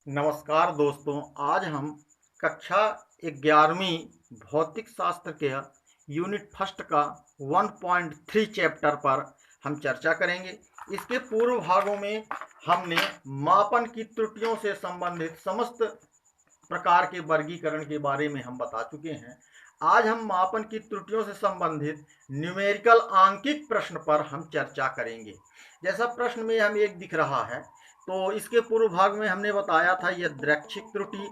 नमस्कार दोस्तों। आज हम कक्षा 11वीं भौतिक शास्त्र के यूनिट फर्स्ट का 1.3 चैप्टर पर हम चर्चा करेंगे। इसके पूर्व भागों में हमने मापन की त्रुटियों से संबंधित समस्त प्रकार के वर्गीकरण के बारे में हम बता चुके हैं। आज हम मापन की त्रुटियों से संबंधित न्यूमेरिकल आंकिक प्रश्न पर हम चर्चा करेंगे। जैसा प्रश्न में हमें एक दिख रहा है, तो इसके पूर्व भाग में हमने बताया था यादृच्छिक त्रुटि,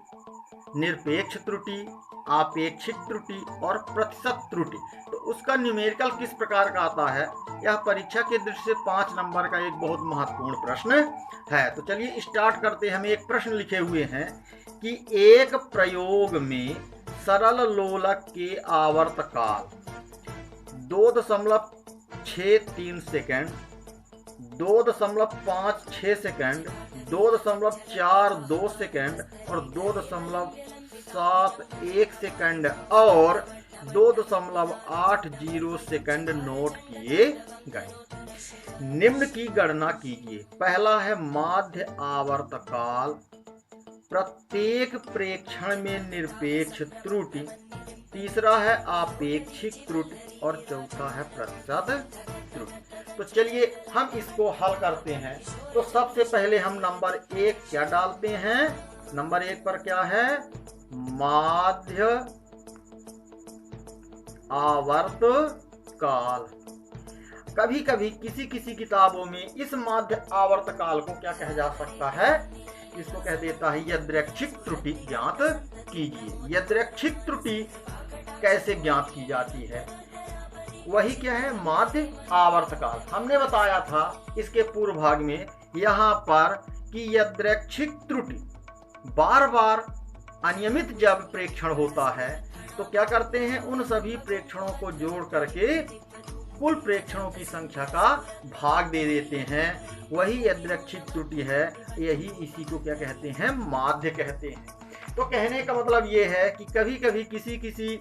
निरपेक्ष त्रुटि, आपेक्षिक त्रुटि और प्रतिशत त्रुटि। तो उसका न्यूमेरिकल किस प्रकार का आता है, यह परीक्षा के दृष्टि से 5 नंबर का एक बहुत महत्वपूर्ण प्रश्न है। तो चलिए स्टार्ट करते हैं। हम एक प्रश्न लिखे हुए हैं कि एक प्रयोग में सरल लोलक के आवर्तकाल 2.63 सेकंड, 2.56 सेकंड, 2.42 सेकंड और 2.71 सेकंड और 2.80 सेकंड नोट किए गए। निम्न की गणना कीजिए। पहला है माध्य आवर्तकाल, प्रत्येक प्रेक्षण में निरपेक्ष त्रुटि, तीसरा है आपेक्षिक त्रुटि और चौथा है प्रतिशत त्रुटि। तो चलिए हम इसको हल करते हैं। तो सबसे पहले हम नंबर 1 क्या डालते हैं। नंबर 1 पर क्या है, माध्य आवर्तकाल। कभी कभी किसी किसी किताबों में इस माध्य आवर्तकाल को क्या कहा जा सकता है, इसको कह देता है यादृच्छिक त्रुटि ज्ञात कीजिए। यादृच्छिक त्रुटि कैसे ज्ञात की जाती है, वही क्या है, माध्य आवर्तकाल। हमने बताया था इसके पूर्व भाग में यहाँ पर कि यादृच्छिक त्रुटि बार बार अनियमित जब प्रेक्षण होता है तो क्या करते हैं, उन सभी प्रेक्षणों को जोड़ करके कुल प्रेक्षणों की संख्या का भाग दे देते हैं। वही यादृच्छिक त्रुटि है, यही इसी को क्या कहते हैं, माध्य कहते हैं। तो कहने का मतलब ये है कि कभी कभी किसी किसी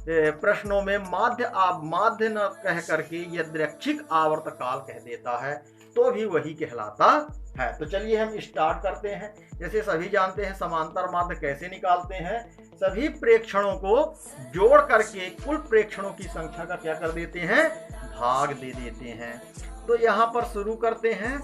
प्रश्नों में माध्य न कह करके यादृच्छिक आवर्तकाल कह देता है, तो भी वही कहलाता है। तो चलिए हम स्टार्ट करते हैं। जैसे सभी जानते हैं समांतर माध्य कैसे निकालते हैं, सभी प्रेक्षणों को जोड़ करके कुल प्रेक्षणों की संख्या का क्या कर देते हैं, भाग दे देते हैं। तो यहाँ पर शुरू करते हैं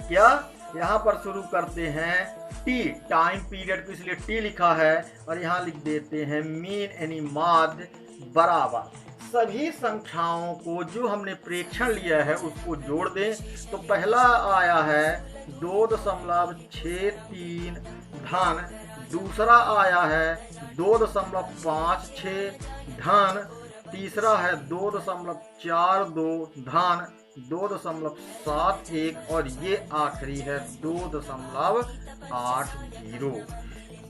क्या, यहाँ पर शुरू करते हैं टी, टाइम पीरियड को इसलिए टी लिखा है और यहाँ लिख देते हैं मीन यानी माध्य बराबर सभी संख्याओं को जो हमने प्रेक्षण लिया है उसको जोड़ दें। तो पहला आया है 2.63 धन, दूसरा आया है 2.56 धन, तीसरा है 2.42 धन, 2.71 और ये आखिरी है 2.80।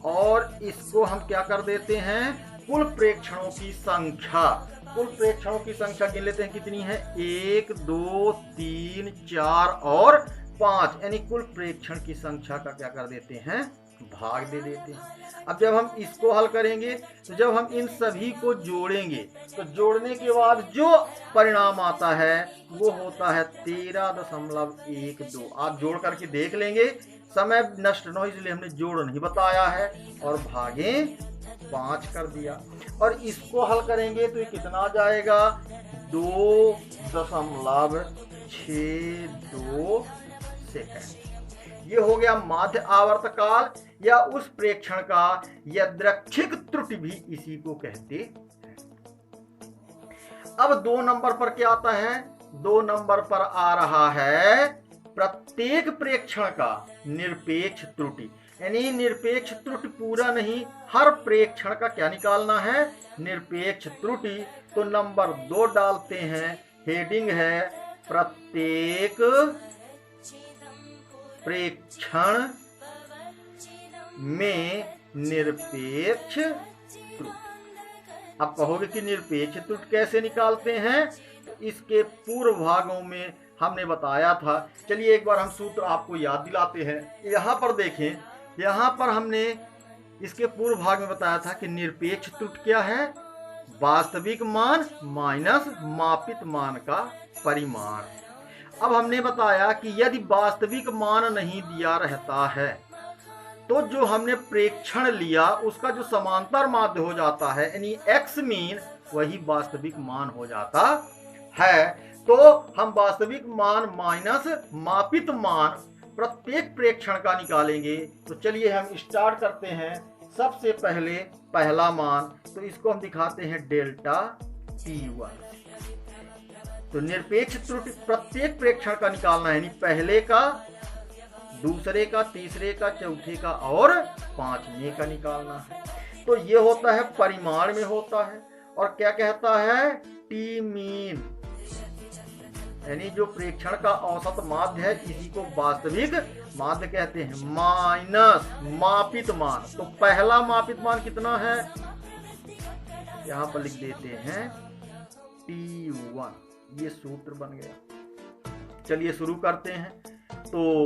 और इसको हम क्या कर देते हैं, कुल प्रेक्षणों की संख्या, कुल प्रेक्षणों की संख्या गिन लेते हैं कितनी है, 1 2 3 4 और 5, यानी कुल प्रेक्षण की संख्या का क्या कर देते हैं, भाग दे देते हैं। अब जब हम इसको हल करेंगे तो जब हम इन सभी को जोड़ेंगे तो जोड़ने के बाद जो परिणाम आता है वो होता है 13.12। आप जोड़ करके देख लेंगे, समय नष्ट न हो इसलिए हमने जोड़ नहीं बताया है और भागे 5 कर दिया। और इसको हल करेंगे तो ये कितना जाएगा, 2.62 सेकंड। ये हो गया माध्य आवर्तकाल या उस प्रेक्षण का यादृच्छिक त्रुटि भी इसी को कहते हैं। अब 2 नंबर पर क्या आता है, 2 नंबर पर आ रहा है प्रत्येक प्रेक्षण का निरपेक्ष त्रुटि, यानी निरपेक्ष त्रुटि पूरा नहीं, हर प्रेक्षण का क्या निकालना है, निरपेक्ष त्रुटि। तो नंबर 2 डालते हैं, हेडिंग है प्रत्येक प्रेक्षण में निरपेक्ष त्रुटि। अब कहोगे कि निरपेक्ष त्रुटि कैसे निकालते हैं, तो इसके पूर्व भागों में हमने बताया था। चलिए एक बार हम सूत्र आपको याद दिलाते हैं। यहाँ पर देखें, यहाँ पर हमने इसके पूर्व भाग में बताया था कि निरपेक्ष त्रुटि क्या है, वास्तविक मान माइनस मापित मान का परिमाण। अब हमने बताया कि यदि वास्तविक मान नहीं दिया रहता है तो जो हमने प्रेक्षण लिया उसका जो समांतर माध्य हो जाता है यानी एक्स मीन वही वास्तविक मान हो जाता है। तो हम वास्तविक मान माइनस मापित मान प्रत्येक प्रेक्षण का निकालेंगे। तो चलिए हम स्टार्ट करते हैं। सबसे पहले पहला मान, तो इसको हम दिखाते हैं डेल्टा T1। तो निरपेक्ष त्रुटि प्रत्येक प्रेक्षण का निकालना है, यानी पहले का, दूसरे का, तीसरे का, चौथे का और पांचवें का निकालना है। तो ये होता है परिमाण में होता है। और क्या कहता है? टी मीन, यानी जो प्रेक्षण का औसत माध्य है इसी को वास्तविक माध्य कहते हैं, माइनस मापित मान। तो पहला मापित मान कितना है? यहां पर लिख देते हैं T1। ये सूत्र बन गया। चलिए शुरू करते हैं। तो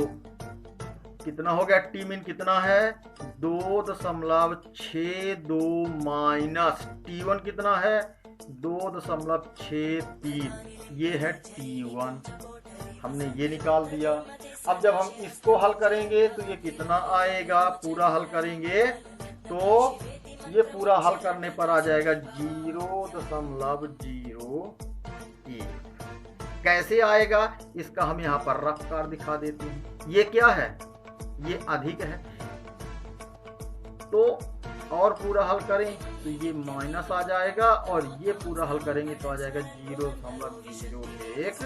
कितना हो गया? टी मीन कितना है? 2.62 माइनस T1 कितना है? 2.63। ये है T1, हमने ये निकाल दिया। अब जब हम इसको हल करेंगे तो ये कितना आएगा? पूरा हल करेंगे तो ये पूरा हल करने पर आ जाएगा 0.01। कैसे आएगा इसका हम यहाँ पर रफ कार दिखा देते हैं। ये क्या है? ये अधिक है। तो और पूरा हल करें तो ये माइनस आ जाएगा और ये पूरा हल करेंगे तो आ जाएगा 0.01।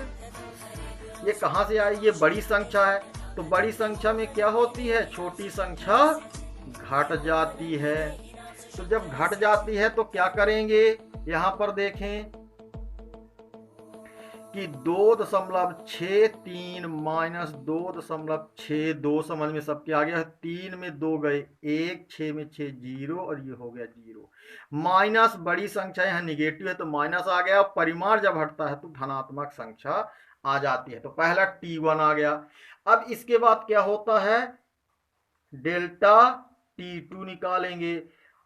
ये कहाँ से आई? ये बड़ी संख्या है। तो बड़ी संख्या में क्या होती है? छोटी संख्या घट जाती है। तो जब घट जाती है तो क्या करेंगे? यहाँ पर देखें कि 2.63 माइनस 2.62 समझ में सबके आ गया। 3 में 2 गए 1, 6 में 6 0 और ये हो गया 0। माइनस बड़ी संख्या यहाँ निगेटिव है तो माइनस आ गया। परिमाण जब हटता है तो धनात्मक संख्या आ जाती है। तो पहला T1 आ गया। अब इसके बाद क्या होता है? डेल्टा T2 निकालेंगे।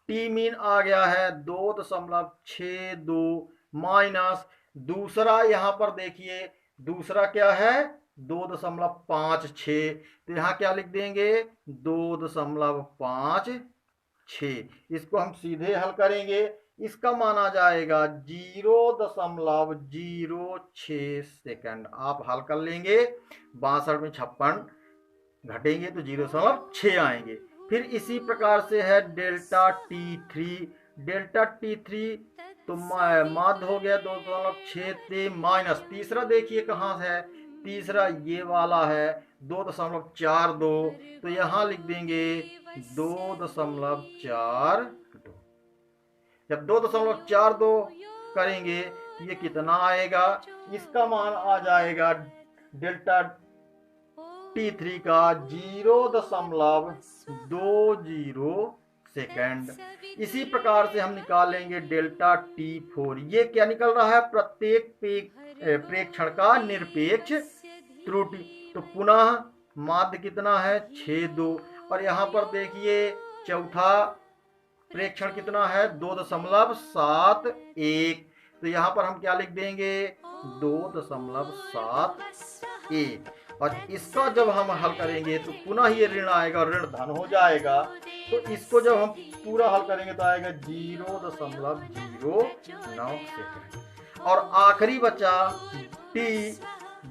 टी मीन आ गया है 2.62 माइनस दूसरा, यहां पर देखिए दूसरा क्या है? 2.56। तो यहां क्या लिख देंगे? 2.56। इसको हम सीधे हल करेंगे, इसका मान आ जाएगा 0.06 सेकंड। आप हल कर लेंगे, 62 में 56 घटेंगे तो 0.6 आएंगे। फिर इसी प्रकार से है डेल्टा T3। डेल्टा T3 तो माध्य हो गया 2.63 माइनस तीसरा देखिए कहाँ है? तीसरा ये वाला है 2.42। तो यहाँ लिख देंगे 2.42। जब 2.42 करेंगे तो ये कितना आएगा? इसका मान आ जाएगा डेल्टा T3 का 0.20 सेकंड। इसी प्रकार से हम निकालेंगे डेल्टा T4। ये क्या निकल रहा है? प्रत्येक प्रेक्षण का निरपेक्ष त्रुटि। तो पुनः माध्य कितना है? 6.2। और यहाँ पर देखिए चौथा प्रेक्षण कितना है? 2.71। तो यहाँ पर हम क्या लिख देंगे? 2.71। और इसका जब हम हल करेंगे तो पुनः ये ऋण आएगा और ऋण धन हो जाएगा। तो इसको जब हम पूरा हल करेंगे तो आएगा 0.09 सेकंड। और आखिरी बचा T,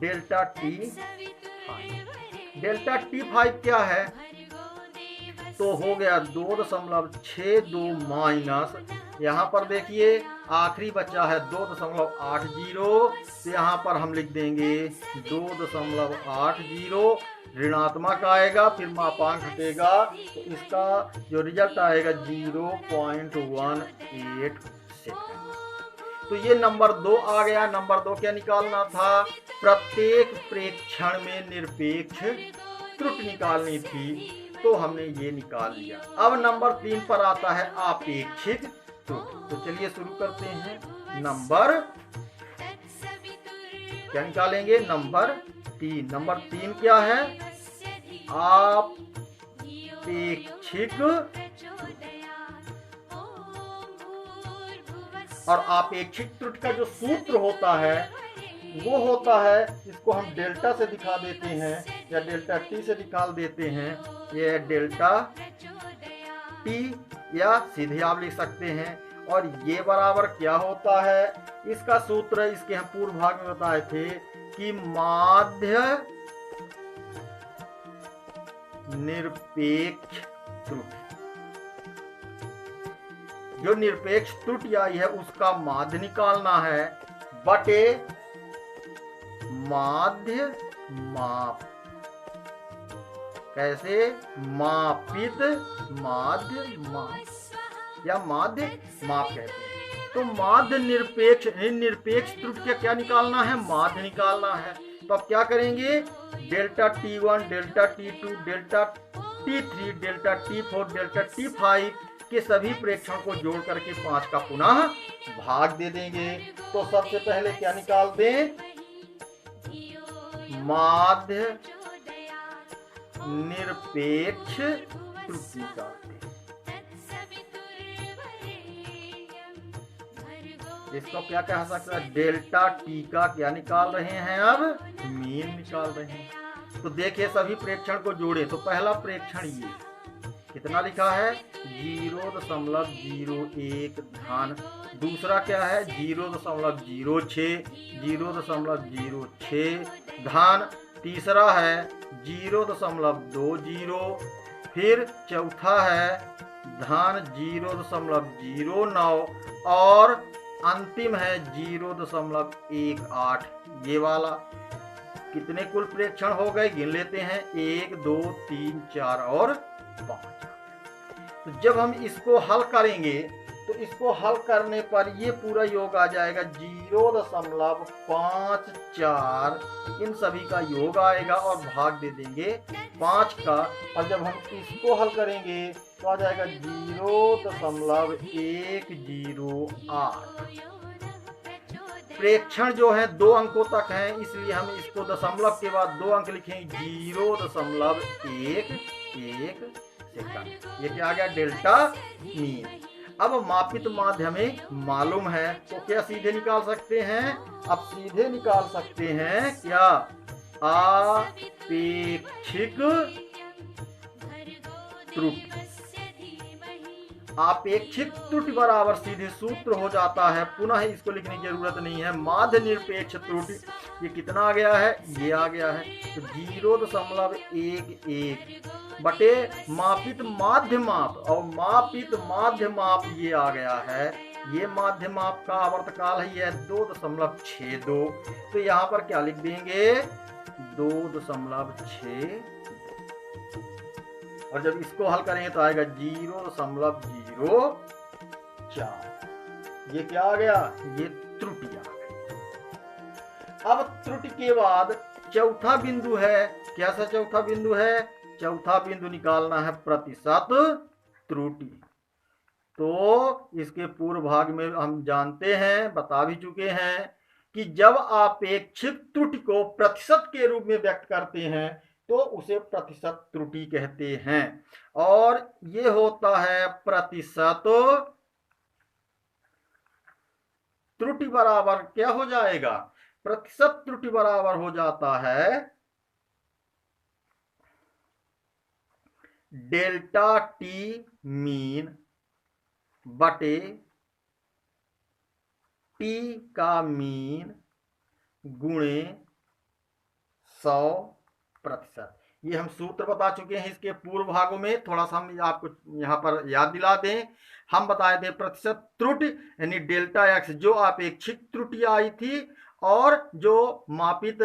delta T5। Delta T5 क्या है? तो हो गया 2.62 माइनस, यहाँ पर देखिए आखिरी बचा है 2.80। तो यहाँ पर हम लिख देंगे 2.80। ऋणात्मक आएगा, फिर मापांक हटेगा तो इसका जो रिजल्ट आएगा 0.18 सेकंड। तो ये नंबर 2 आ गया। नंबर 2 क्या निकालना था? प्रत्येक प्रेक्षण में निरपेक्ष त्रुटि निकालनी थी, तो हमने ये निकाल लिया। अब नंबर 3 पर आता है आपेक्षिक त्रुटि। तो चलिए शुरू करते हैं। नंबर क्या निकालेंगे? नंबर 3। नंबर 3 क्या है? आपेक्षिक। और आपेक्षिक त्रुटि का जो सूत्र होता है वो होता है, इसको हम डेल्टा से दिखा देते हैं या डेल्टा T से निकाल देते हैं। ये है डेल्टा टी, या सीधे आप लिख सकते हैं। और ये बराबर क्या होता है, इसका सूत्र इसके हम पूर्व भाग में बताए थे कि माध्य निरपेक्ष त्रुटि, जो निरपेक्ष त्रुटि आई है उसका माध्य निकालना है बटे माध्य माप। कैसे, मापित माध्य माप या माध्य माप कहते हैं। तो माध्य निरपेक्ष, निरपेक्ष त्रुटि का क्या निकालना है, माध्य निकालना है। तो अब क्या करेंगे, delta T1, delta T2, delta T3, delta T4, delta T5 के सभी प्रेक्षण को जोड़ करके 5 का पुनः भाग दे देंगे। तो सबसे पहले क्या निकाल दें, माध्य निरपेक्ष त्रुटि निकालते हैं। इसको क्या कह सकते हैं, डेल्टा टी का क्या निकाल रहे हैं, अब मीन निकाल रहे हैं। तो देखिए सभी प्रेक्षण को जोड़े, तो पहला प्रेक्षण ये कितना लिखा है 0.01 धन, दूसरा क्या है 0.06, 0.06 धन, तीसरा है 0.20, फिर चौथा है धन 0.09 और अंतिम है 0.18। ये वाला कितने कुल प्रेक्षण हो गए, गिन लेते हैं 1 2 3 4 और 5। तो जब हम इसको हल करेंगे तो इसको हल करने पर ये पूरा योग आ जाएगा 0.54, इन सभी का योग आएगा और भाग दे देंगे 5 का। और जब हम इसको हल करेंगे तो आ जाएगा 0.108। प्रेक्षण जो है 2 अंकों तक हैं, इसलिए हम इसको दशमलव के बाद 2 अंक लिखेंगे 0.11 सेकंड। ये क्या आ गया, डेल्टा मीन। अब मापित माध्य हमें मालूम है तो क्या सीधे निकाल सकते हैं, अब सीधे निकाल सकते हैं क्या, आपेक्षिक त्रुटि। आपेक्षिक त्रुटि बराबर सीधे सूत्र हो जाता है, पुनः इसको लिखने की जरूरत नहीं है। माध्य निरपेक्ष त्रुटि ये कितना आ गया है, ये आ गया है तो 0.11 बटे मापित माध्य माप, और मापित माध्य माप ये आ गया है। ये माध्य माप का आवर्तकाल है ये 2.62। तो यहाँ पर क्या लिख देंगे 2.6, और जब इसको हल करेंगे तो आएगा 0.04। ये क्या आ गया, ये त्रुटि आ गई। अब त्रुटि के बाद चौथा बिंदु है, क्या सा चौथा बिंदु है, चौथा बिंदु निकालना है प्रतिशत त्रुटि। तो इसके पूर्व भाग में हम जानते हैं, बता भी चुके हैं कि जब आपेक्षिक त्रुटि को प्रतिशत के रूप में व्यक्त करते हैं तो उसे प्रतिशत त्रुटि कहते हैं। और ये होता है प्रतिशत त्रुटि बराबर क्या हो जाएगा, प्रतिशत त्रुटि बराबर हो जाता है डेल्टा टी मीन बटे टी का मीन गुणे 100%। ये हम सूत्र बता चुके हैं इसके पूर्व भागों में, थोड़ा सा हम आपको यहाँ पर याद दिला दें। हम बताए थे प्रतिशत त्रुटि यानी डेल्टा एक्स जो अपेक्षित त्रुटि आई थी, और जो मापित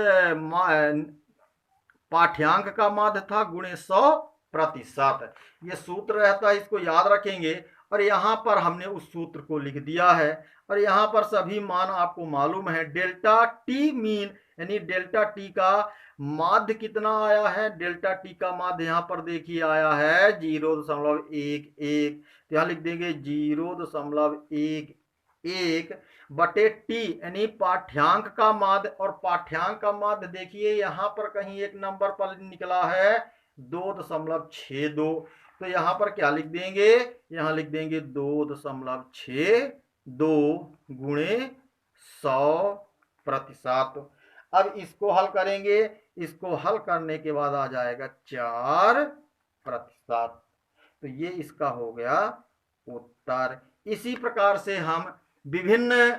पाठ्यांक का माध्य था गुणे 100%। ये सूत्र रहता है, इसको याद रखेंगे। और यहाँ पर हमने उस सूत्र को लिख दिया है, और यहाँ पर सभी मान आपको मालूम है। डेल्टा टी मीन यानी डेल्टा टी का माध्य कितना आया है, डेल्टा टी का माध्य यहाँ पर देखिए आया है 0.11। तो यहाँ लिख देंगे 0.11 बटे टी यानी पाठ्यांक का माध्य, और पाठ्यांक का माध्य देखिए यहाँ पर कहीं एक नंबर पर निकला है 2.62। तो यहाँ पर क्या लिख देंगे, यहाँ लिख देंगे 2.62 गुणे 100%। अब इसको हल करेंगे, इसको हल करने के बाद आ जाएगा 4 प्रतिशत। तो ये इसका हो गया उत्तर। इसी प्रकार से हम विभिन्न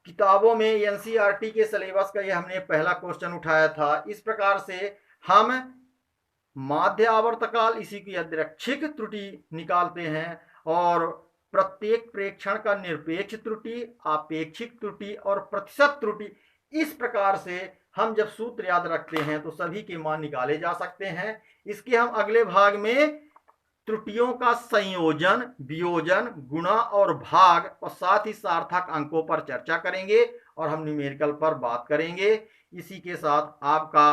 किताबों में एनसीईआरटी के सिलेबस का ये हमने पहला क्वेश्चन उठाया था। इस प्रकार से हम माध्य आवर्तकाल, इसी की यादृच्छिक त्रुटि निकालते हैं और प्रत्येक प्रेक्षण का निरपेक्ष त्रुटि, आपेक्षिक त्रुटि और प्रतिशत त्रुटि, इस प्रकार से हम जब सूत्र याद रखते हैं तो सभी के मान निकाले जा सकते हैं। इसके हम अगले भाग में त्रुटियों का संयोजन, वियोजन, गुणा और भाग और साथ ही सार्थक अंकों पर चर्चा करेंगे और हम न्यूमेरिकल पर बात करेंगे। इसी के साथ आपका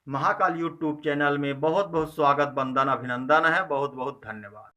महाकाल यूट्यूब चैनल में बहुत बहुत स्वागत, वंदन, अभिनंदन है। बहुत बहुत धन्यवाद।